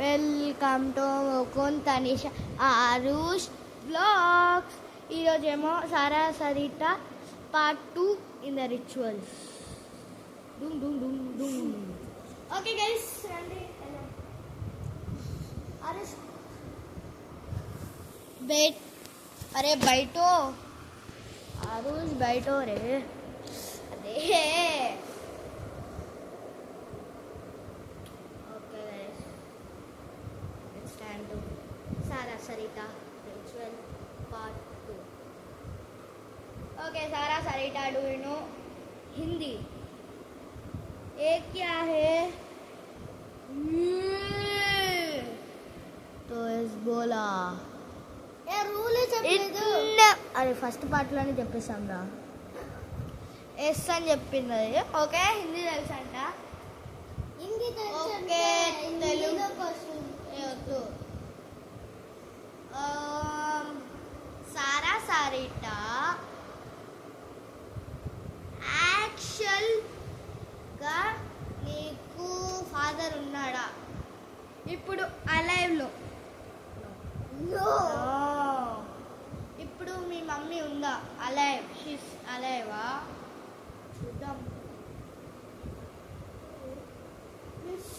Welcome to Mukund Tanisha Aarush blogs. ఈరోజేమో సారా సరిత part 2 in the rituals. Doom doom doom doom. Okay guys, రండి. ఆరుష్ బయట, అరే బయటో ఆరుష్ బయటో రే. అదే सारा सरिता रिचुअल पार्ट 2. ओके, सारा सरिता डू यू नो हिंदी? एक क्या है तो इस बोला ఏ రూల్ చెప్పలేదు. అరే ఫస్ట్ పార్ట్ లోనే చెప్పేసాం రా. ఎస్ అని చెప్పింది. ఓకే, హిందీ తెలుసంట. హిందీ తెలుసు. ఓకే, తెలుగు వద్దు. సారా సరిత యాక్చువల్గా నీకు ఫాదర్ ఉన్నాడా ఇప్పుడు అలైవ్లో? ఇప్పుడు మీ మమ్మీ ఉందా అలైవ్? షీస్ అలైవా? చూద్దాం. Miss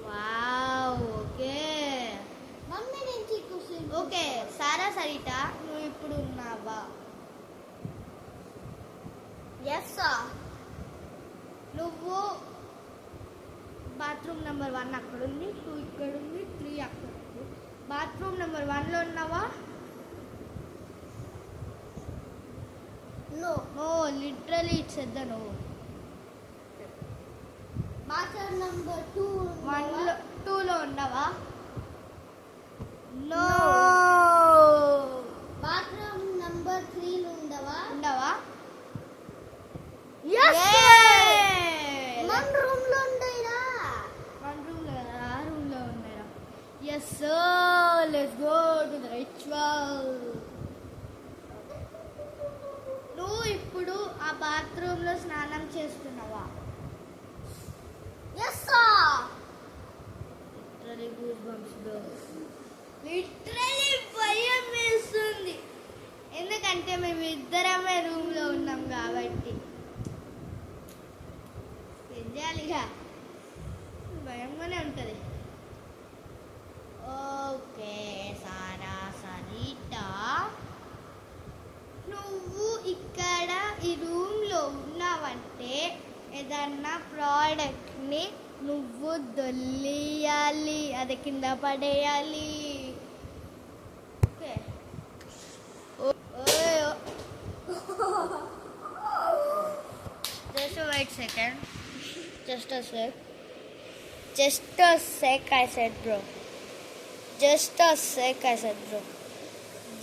wow. ఓకే మమ్మీ నుంచి ఓకే. సారా సరిత నువ్వు ఇప్పుడు ఉన్నావా? ఎస్. నువ్వు బాత్రూమ్ నెంబర్ 1 అక్కడ ఉంది, 2 ఇక్కడ ఉంది, 3 అక్కడ ఉంది. బాత్రూమ్ నెంబర్ 1లో ఉన్నావా? నో నో, లిటరలీ ఇట్స్ ఎద్ద. నో. బాత్రూమ్ నెంబర్ 2లో ఉన్నావా? నో. బాత్రూమ్ నెంబర్ 3లో ఉండవా? yes. మన రూమ్ లో ఉండేరా. మన రూమ్ లో ఆ రూమ్ లో ఉండేరా. yes sir, let's go to the ritual. నువ్వు ఇప్పుడు ఆ బాత్రూమ్ లో స్నానం చేస్తున్నావా? yes sir. Literally goose bumps bro. Literally భయం వేస్తుంది, ఎందుకంటే మేము ఇద్దరమే రూమ్ లో ఉన్నాం కాబట్టి. ఏం చేయాలిగా, భయంగానే ఉంటుంది. ఓకే సారా సరిత, నువ్వు ఇక్కడ ఈ రూమ్ లో ఉన్నావంటే ఏదన్నా ప్రోడక్ట్ని నువ్వు దొల్లియాలి, అది కింద పడేయాలి. Just wait a second. Just a sec. Just a sec, I said, bro. Just a sec, I said, bro.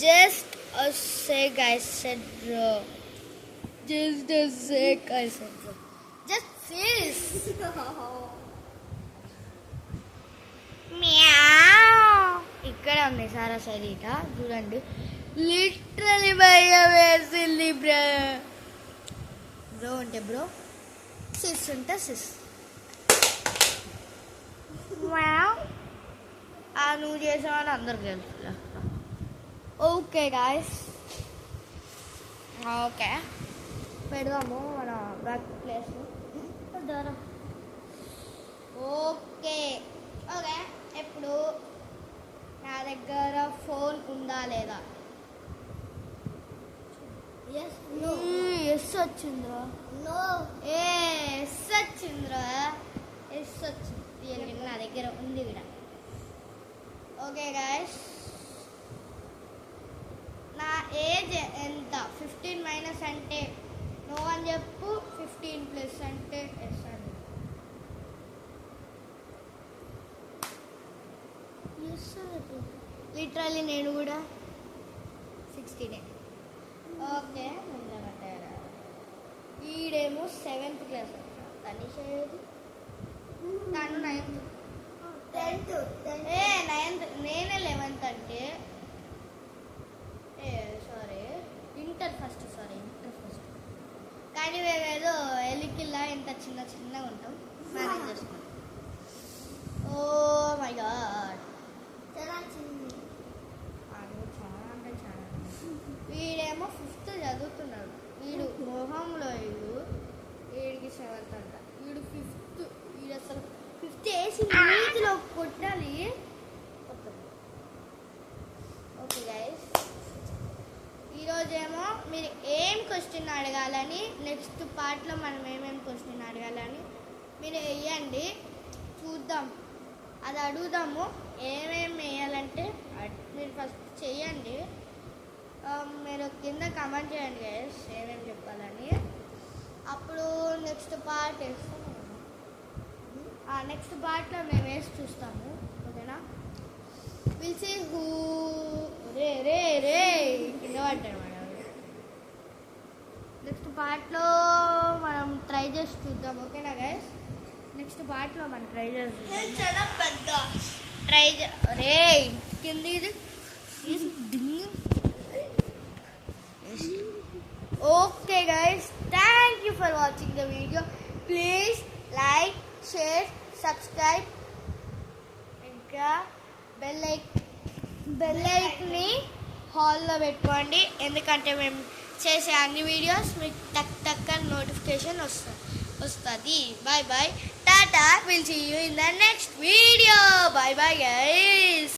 Just a sec, I said, bro. Just a sec, I said, bro. Just this. ఇక్కడ ఉంది సారా సరిత, చూడండి. Literally భయం వేసింది bro. Bro అంటే bro, sys ఉంటే sys. నువ్వు చేసావని అందరికి తెలుసు. ఓకే గాయస్, ఓకే పెడదాము మన బ్యాక్ ప్లేస్. ఓకే ఓకే, ఇప్పుడు నా దగ్గర ఫోన్ ఉందా లేదా? ఎస్ వచ్చిందిరా. నో, ఎస్ వచ్చిందిరా. ఎస్ వచ్చింది, నా దగ్గర ఉంది కూడా. ఓకే గాయస్, నా ఏజ్ ఎంత? 15 మైనస్ అంటే నో అని చెప్పు, 15 ప్లస్ అంటే ఎస్ అని. లిటరలీ నేను కూడా 16. Okay, ఈడేమో 7th class. తనిష తను 9th. 9th, నేనే 11th అంటే. Sorry, inter first. కానీ మేమేదో ఎలికిల్లా ఇంత చిన్నగా ఉంటాం. మేనేజ్ చేసుకుంటాం. తీసి నీటిలో కొట్టాలి. ఓకే గైస్, ఈరోజేమో మీరు ఏం క్వశ్చన్ అడగాలని, నెక్స్ట్ పార్ట్లో మనం ఏమేమి క్వశ్చన్ అడగాలని మీరు వేయండి, చూద్దాం. అది అడుగుదాము. ఏమేమి వేయాలంటే మీరు ఫస్ట్ చేయండి. మీరు కింద కమెంట్ చేయండి గైస్ ఏమేమి చెప్పాలని. అప్పుడు నెక్స్ట్ పార్ట్ వేస్తాము. నెక్స్ట్ పార్ట్లో మేము వేసి చూస్తాము. ఓకేనా? Will see who. రే రే రే కింద పడ్డాడు మనం. నెక్స్ట్ పార్ట్లో మనం ట్రై చేసి చూద్దాం. ఓకేనా గైస్? నెక్స్ట్ పార్ట్లో మనం ట్రై చేసి చాలా పెద్ద ట్రై రే కింద okay guys, thank you for watching the video. Please like, share, subscribe, ఇంకా బెల్ ఐకాన్ని హాల్లో పెట్టుకోండి. ఎందుకంటే మేము చేసే అన్ని వీడియోస్ మీకు టక్ టక్ అని నోటిఫికేషన్ వస్తుంది. బాయ్ బాయ్, టాటా. Will see you in the next video. Bye bye guys.